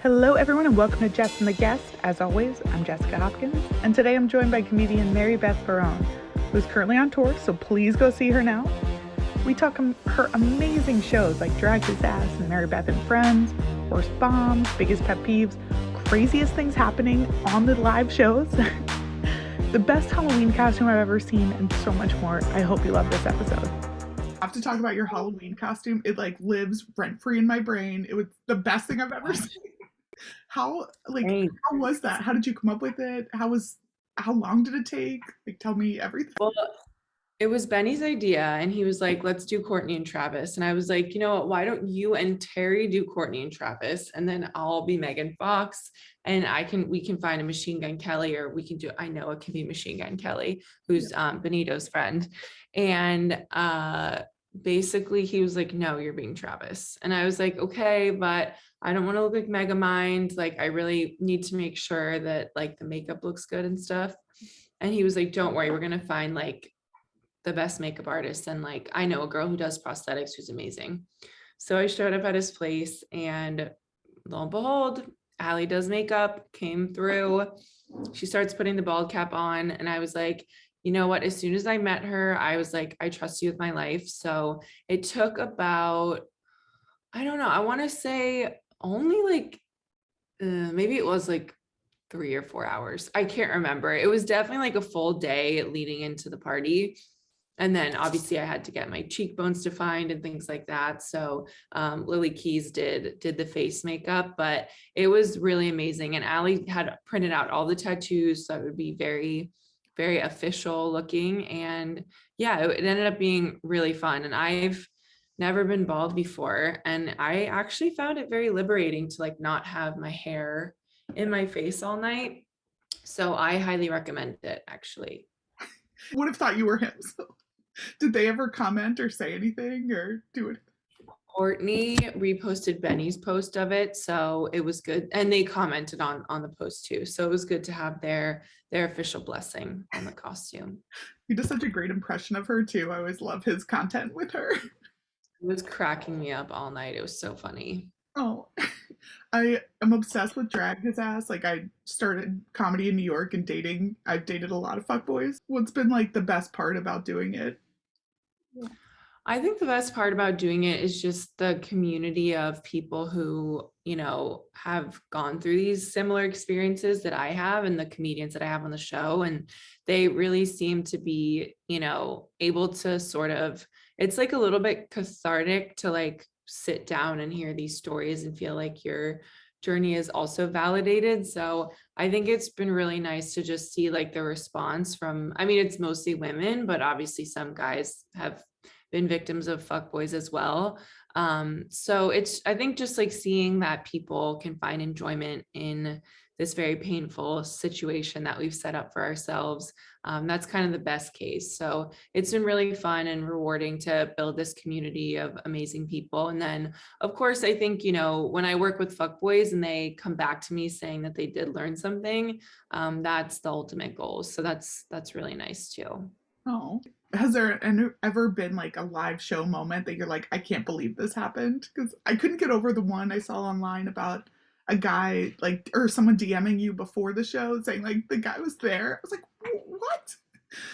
Hello, everyone, and welcome to Jess and the Guest. As always, I'm Jessica Hopkins, and today I'm joined by comedian Mary Beth Barone, who's currently on tour, so please go see her now. We talk her amazing shows like Drag His Ass and Mary Beth and Friends, Worst Bombs, Biggest Pet Peeves, craziest things happening on the live shows, the best Halloween costume I've ever seen, and so much more. I hope you love this episode. I have to talk about your Halloween costume. It lives rent free in my brain. It was the best thing I've ever seen. How how was that? How did you come up with it? How long did it take? Tell me everything. Well, it was Benny's idea, and he was like, let's do Courtney and Travis. And I was like, you know what, why don't you and Terry do Courtney and Travis, and then I'll be Megan Fox, and we can find a Machine Gun Kelly, or I know it can be Machine Gun Kelly, who's Benito's friend. And basically he was like, no, you're being Travis. And I was like, okay, but I don't want to look like Megamind. Like, I really need to make sure that like the makeup looks good and stuff. And he was like, don't worry, we're going to find like the best makeup artist. And like, I know a girl who does prosthetics who's amazing. So I showed up at his place, and lo and behold, Allie does makeup, came through. She starts putting the bald cap on. And I was like, you know what? As soon as I met her, I was like, I trust you with my life. So it took about, I don't know, I want to say only like, maybe it was like 3 or 4 hours. I can't remember. It was definitely like a full day leading into the party. And then obviously I had to get my cheekbones defined and things like that. So Lily Keys did the face makeup, but it was really amazing. And Allie had printed out all the tattoos, so it would be very, very official looking. And yeah, it ended up being really fun. And I've never been bald before, and I actually found it very liberating to like not have my hair in my face all night. So I highly recommend it, actually. Would have thought you were him. So. Did they ever comment or say anything or do it? Courtney reposted Benny's post of it, so it was good, and they commented on the post too. So it was good to have their official blessing on the costume. He does such a great impression of her too. I always love his content with her. It was cracking me up all night. It was so funny. Oh, I am obsessed with Drag His Ass. I started comedy in New York and dating. I've dated a lot of fuckboys. What's been like the best part about doing it? I think the best part about doing it is just the community of people who, you know, have gone through these similar experiences that I have, and the comedians that I have on the show. And they really seem to be, you know, able to sort of, it's like a little bit cathartic to like sit down and hear these stories and feel like your journey is also validated. So I think it's been really nice to just see like the response from, I mean, it's mostly women, but obviously some guys have been victims of fuckboys as well. So it's, I think just like seeing that people can find enjoyment in this very painful situation that we've set up for ourselves. That's kind of the best case. So it's been really fun and rewarding to build this community of amazing people. And then of course, I think, you know, when I work with fuckboys and they come back to me saying that they did learn something, that's the ultimate goal. So that's really nice too. Oh, has there ever been like a live show moment that you're like, I can't believe this happened? Because I couldn't get over the one I saw online about a guy or someone DMing you before the show saying like the guy was there. I was like, what?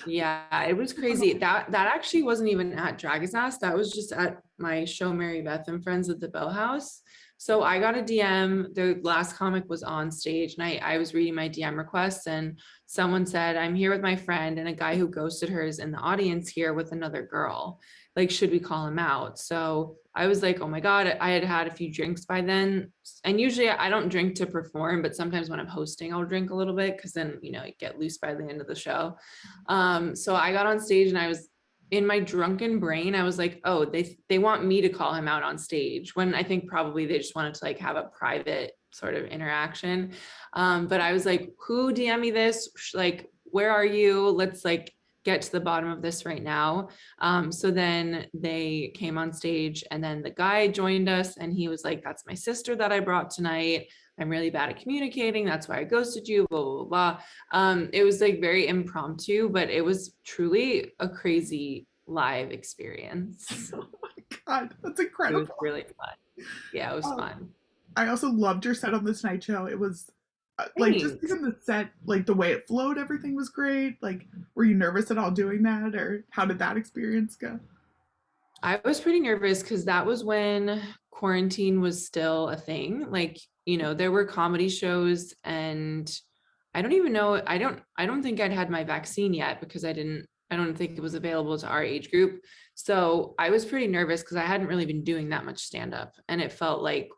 Yeah, it was crazy. That actually wasn't even at Dragon's Nest. That was just at my show, Mary Beth and Friends at the Bell House. So I got a DM. The last comic was on stage, and I was reading my DM requests, and someone said, I'm here with my friend, and a guy who ghosted her is in the audience here with another girl. Like, should we call him out? So I was like, oh my God, I had had a few drinks by then. And usually I don't drink to perform, but sometimes when I'm hosting, I'll drink a little bit because then, you know, you get loose by the end of the show. So I got on stage, and I was in my drunken brain, I was like, oh, they want me to call him out on stage, when I think probably they just wanted to like have a private sort of interaction. But I was like, who DM me this? Like, where are you? Let's like get to the bottom of this right now. So then they came on stage, and then the guy joined us, and he was like, that's my sister that I brought tonight. I'm really bad at communicating. That's why I ghosted you, blah, blah, blah. It was like very impromptu, but it was truly a crazy live experience. Oh my God, that's It was incredible. really fun. Yeah, it was fun. I also loved your set on the Tonight Show. It was like just Thanks. even the set, like the way it flowed, everything was great. Like, were you nervous at all doing that, or how did that experience go? I was pretty nervous because that was when quarantine was still a thing. Like, there were comedy shows and I don't even know, I don't think I'd had my vaccine yet because I don't think it was available to our age group. So I was pretty nervous because I hadn't really been doing that much stand up and it felt like,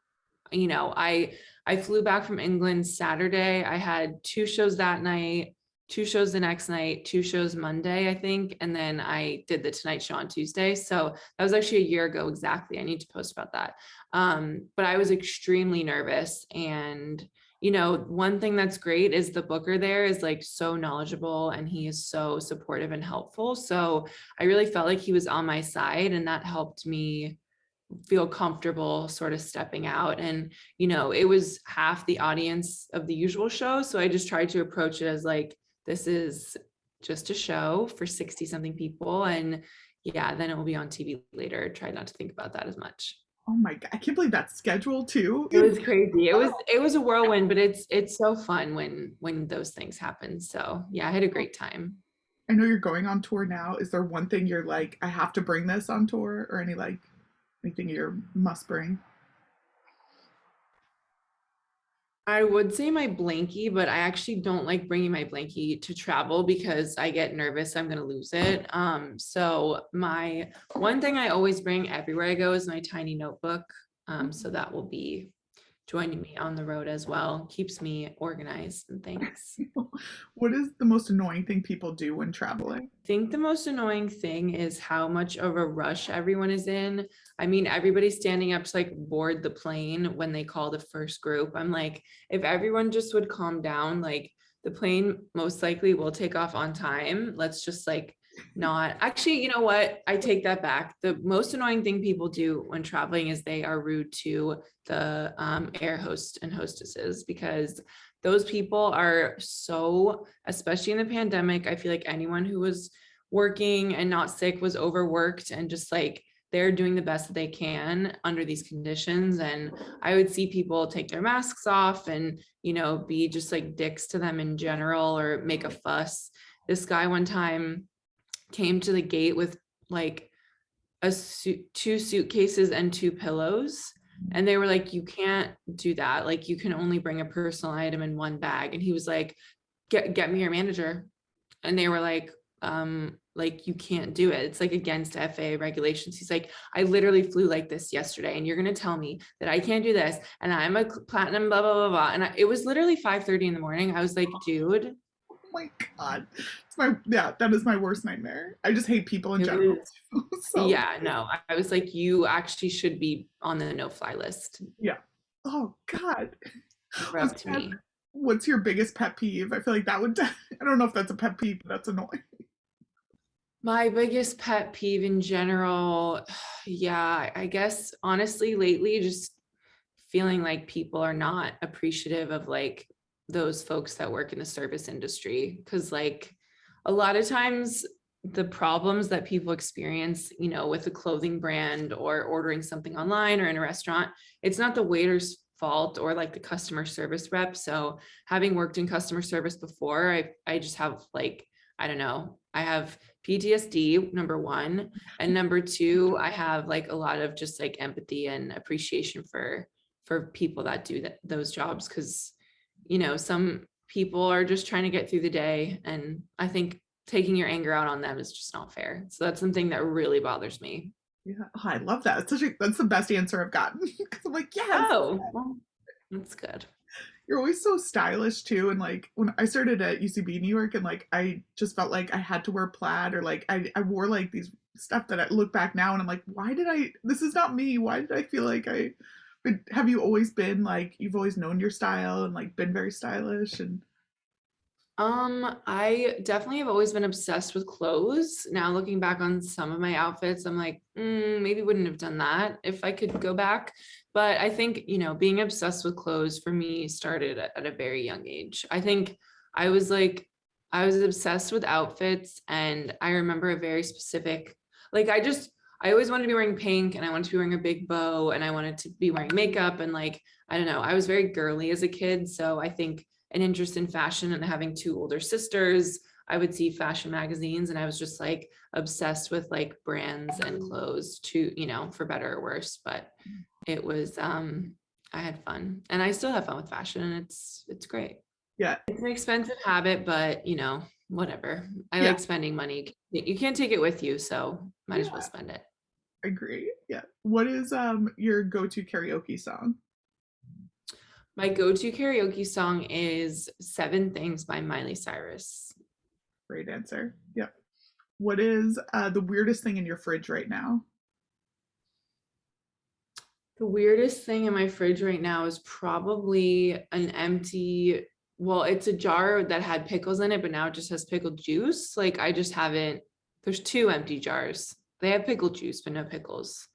I flew back from England Saturday. I had two shows that night, two shows the next night, two shows Monday, I think, and then I did the Tonight Show on Tuesday. So that was actually a year ago exactly. I need to post about that. But I was extremely nervous. And one thing that's great is the booker there is like so knowledgeable and he is so supportive and helpful. So I really felt like he was on my side and that helped me feel comfortable sort of stepping out. And it was half the audience of the usual show, so I just tried to approach it as like, this is just a show for 60 something people, and yeah, then it will be on TV later. Try not to think about that as much. Oh my God, I can't believe that's scheduled too. It was crazy. It was a whirlwind, but it's so fun when those things happen. So yeah, I had a great time. I know you're going on tour now. Is there one thing you're like, I have to bring this on tour, or any like anything you're must bring? I would say my blankie, but I actually don't like bringing my blankie to travel because I get nervous I'm going to lose it. So my one thing I always bring everywhere I go is my tiny notebook. So that will be joining me on the road as well. Keeps me organized and things. What is the most annoying thing people do when traveling? Think the most annoying thing is how much of a rush everyone is in. I mean, everybody's standing up to like board the plane when they call the first group. I'm like, if everyone just would calm down, like the plane most likely will take off on time. Let's just like not actually, you know what? I take that back. The most annoying thing people do when traveling is they are rude to the air host and hostesses because those people are so, especially in the pandemic, I feel like anyone who was working and not sick was overworked and just like they're doing the best that they can under these conditions. And I would see people take their masks off and, be just like dicks to them in general or make a fuss. This guy one time came to the gate with like two suitcases and two pillows. And they were like, you can't do that. Like, you can only bring a personal item in one bag. And he was like, get me your manager. And they were like, you can't do it. It's like against FAA regulations. He's like, I literally flew like this yesterday and you're going to tell me that I can't do this. And I'm a platinum, blah, blah, blah, blah. And it was literally 5:30 in the morning. I was like, dude, Oh my God, it's my yeah, that is my worst nightmare. I just hate people in it general. was, So yeah, no, I was like, you actually should be on the no-fly list. yeah. Oh God. I was Rubbed gonna ask, me. what's your biggest pet peeve? I feel like that would. I don't know if that's a pet peeve, but that's annoying. My biggest pet peeve in general, yeah, I guess honestly, lately, just feeling like people are not appreciative of like those folks that work in the service industry. Cause like a lot of times the problems that people experience, with a clothing brand or ordering something online or in a restaurant, it's not the waiter's fault or like the customer service rep. So having worked in customer service before, I just have like, I don't know, I have PTSD, number one. And number two, I have like a lot of just like empathy and appreciation for people that do those jobs because some people are just trying to get through the day, and I think taking your anger out on them is just not fair. So that's something that really bothers me. Yeah, oh, I love that. That's the best answer I've gotten because I'm like, yes, Oh, well, that's good. you're always so stylish too. And like when I started at UCB New York, and like I just felt like I had to wear plaid, or like I wore like these stuff that I look back now and I'm like, why did I? This is not me. Why did I feel like I? But have you always been like you've always known your style and like been very stylish and I definitely have always been obsessed with clothes. Now looking back on some of my outfits, I'm like, maybe wouldn't have done that if I could go back. But I think, being obsessed with clothes for me started at a very young age. I think I was like, I was obsessed with outfits, and I remember a very specific, like I always wanted to be wearing pink, and I wanted to be wearing a big bow, and I wanted to be wearing makeup, and like, I don't know, I was very girly as a kid. So I think an interest in fashion, and having two older sisters, I would see fashion magazines, and I was just like obsessed with like brands and clothes to, for better or worse. But it was, I had fun, and I still have fun with fashion, and it's great. Yeah. It's an expensive habit, but whatever. I Yeah. like spending money. You can't take it with you, so might as well spend it. Agree. Yeah. What is your go-to karaoke song? My go-to karaoke song is Seven Things by Miley Cyrus. Great answer. Yeah. What is the weirdest thing in your fridge right now? The weirdest thing in my fridge right now is probably an empty, well, it's a jar that had pickles in it, but now it just has pickled juice. Like I just haven't, there's two empty jars. They have pickled juice, but no pickles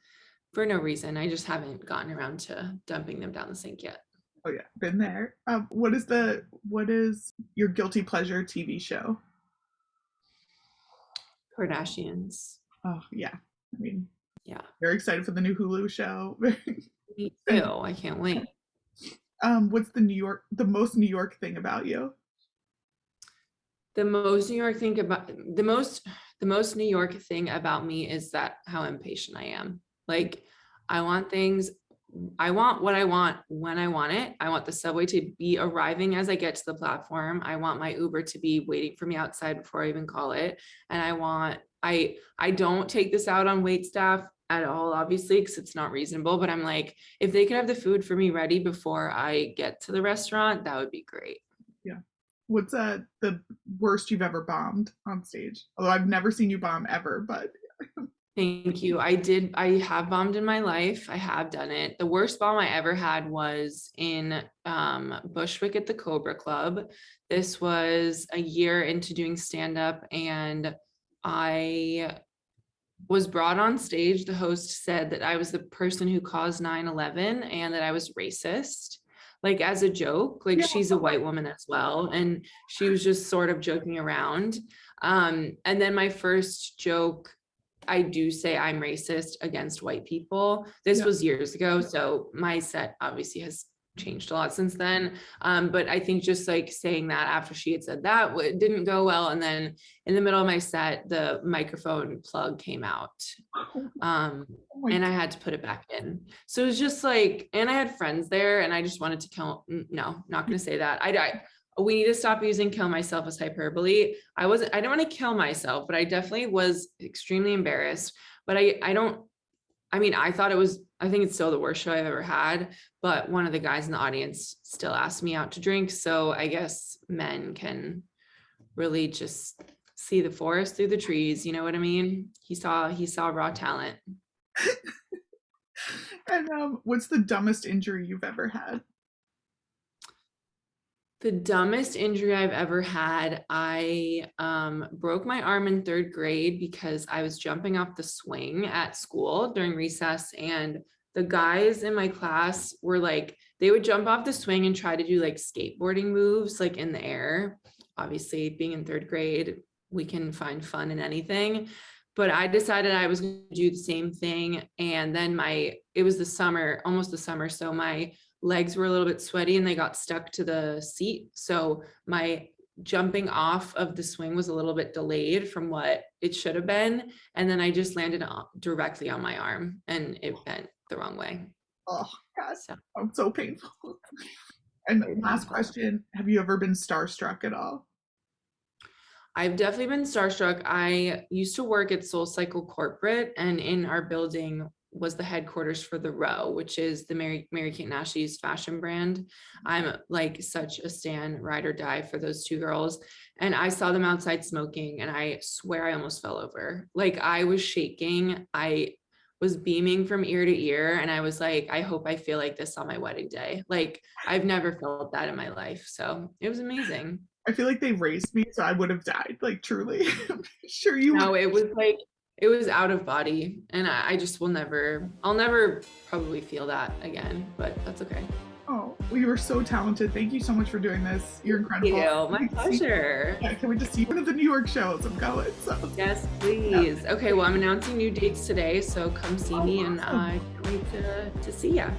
for no reason. I just haven't gotten around to dumping them down the sink yet. Oh yeah, been there. What is your guilty pleasure TV show? Kardashians. Oh yeah, I mean, Yeah. very excited for the new Hulu show. Me too. I can't wait. What's the most New York thing about you? The most New York thing about the most New York thing about me is that how impatient I am. Like I want things, I want what I want when I want it. I want the subway to be arriving as I get to the platform. I want my Uber to be waiting for me outside before I even call it. And I don't take this out on wait staff at all, obviously, because it's not reasonable. But I'm like, if they could have the food for me ready before I get to the restaurant, that would be great. Yeah. What's the worst you've ever bombed on stage? Although I've never seen you bomb ever, but Thank you. I have bombed in my life. I have done it. The worst bomb I ever had was in Bushwick at the Cobra Club. This was a year into doing stand-up, and I was brought on stage. The host said that I was the person who caused 9/11 and that I was racist, like as a joke. Like yeah. she's a white woman as well, and she was just sort of joking around. And then my first joke, I do say I'm racist against white people. This was years ago, so my set obviously has changed a lot since then. But I think just like saying that after she had said that, it didn't go well. And then in the middle of my set, the microphone plug came out. And I had to put it back in. So it was just like, and I had friends there, and I just wanted to kill. No, not going to say that. We need to stop using kill myself as hyperbole. I didn't want to kill myself, but I definitely was extremely embarrassed. But I think it's still the worst show I've ever had. But one of the guys in the audience still asked me out to drink. So I guess men can really just see the forest through the trees. You know what I mean? He saw raw talent. And what's the dumbest injury you've ever had? The dumbest injury I've ever had, I broke my arm in third grade because I was jumping off the swing at school during recess, and the guys in my class were like, they would jump off the swing and try to do like skateboarding moves like in the air. Obviously, being in third grade, we can find fun in anything. But I decided I was going to do the same thing. And then it was the summer, almost the summer. So my legs were a little bit sweaty and they got stuck to the seat. So my jumping off of the swing was a little bit delayed from what it should have been. And then I just landed directly on my arm, and it bent the wrong way. Oh, God. So. I'm so painful. And last question, have you ever been starstruck at all? I've definitely been starstruck. I used to work at Soul Cycle Corporate, and in our building was the headquarters for The Row, which is the Mary-Kate and Ashley's fashion brand. I'm like such a stan, ride or die for those two girls. And I saw them outside smoking, and I swear I almost fell over. Like I was shaking. I was beaming from ear to ear. And I was like, I hope I feel like this on my wedding day. Like I've never felt that in my life. So it was amazing. I feel like they raised me, so I would have died. Like truly. I'm sure you No, it was out of body, and I just I'll never probably feel that again, but that's okay. Oh, Well, you are so talented. Thank you so much for doing this. You're incredible. You. My pleasure. Yeah, can we just see one of the New York shows? I'm going. So. Yes, please. Okay, well, I'm announcing new dates today, so come see me, and I can't wait to see ya.